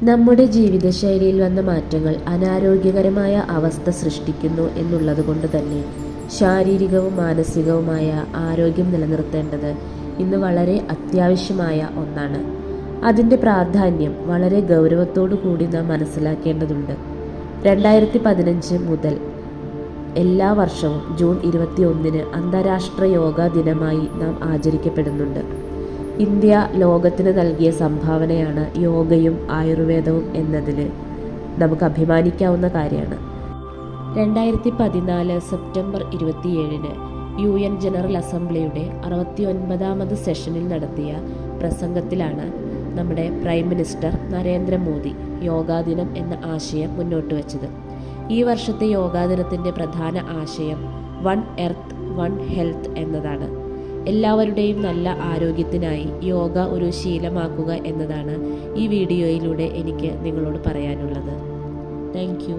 നമ്മുടെ ജീവിതശൈലിയിൽ വന്ന മാറ്റങ്ങൾ അനാരോഗ്യകരമായ അവസ്ഥ സൃഷ്ടിക്കുന്നു എന്നുള്ളത് കൊണ്ട് തന്നെ ശാരീരികവും മാനസികവുമായ ആരോഗ്യം നിലനിർത്തേണ്ടത് ഇന്ന് വളരെ അത്യാവശ്യമായ ഒന്നാണ്. അതിൻ്റെ പ്രാധാന്യം വളരെ ഗൗരവത്തോടു കൂടി നാം മനസ്സിലാക്കേണ്ടതുണ്ട്. 2015 മുതൽ എല്ലാ വർഷവും ജൂൺ 21 അന്താരാഷ്ട്ര യോഗാ ദിനമായി നാം ആചരിക്കപ്പെടുന്നുണ്ട്. ഇന്ത്യ ലോകത്തിന് നൽകിയ സംഭാവനയാണ് യോഗയും ആയുർവേദവും എന്നതിൽ നമുക്ക് അഭിമാനിക്കാവുന്ന കാര്യമാണ്. 2014 സെപ്റ്റംബർ 27 UN ജനറൽ അസംബ്ലിയുടെ 69ാമത് സെഷനിൽ നടത്തിയ പ്രസംഗത്തിലാണ് നമ്മുടെ പ്രൈം മിനിസ്റ്റർ നരേന്ദ്രമോദി യോഗാദിനം എന്ന ആശയം മുന്നോട്ട് വച്ചത്. ഈ വർഷത്തെ യോഗാദിനത്തിൻ്റെ പ്രധാന ആശയം വൺ എർത്ത് വൺ ഹെൽത്ത് എന്നതാണ്. എല്ലാവരുടെയും നല്ല ആരോഗ്യത്തിനായി യോഗ ഒരു ശീലമാക്കുക എന്നതാണ് ഈ വീഡിയോയിലൂടെ എനിക്ക് നിങ്ങളോട് പറയാനുള്ളത്. Thank you.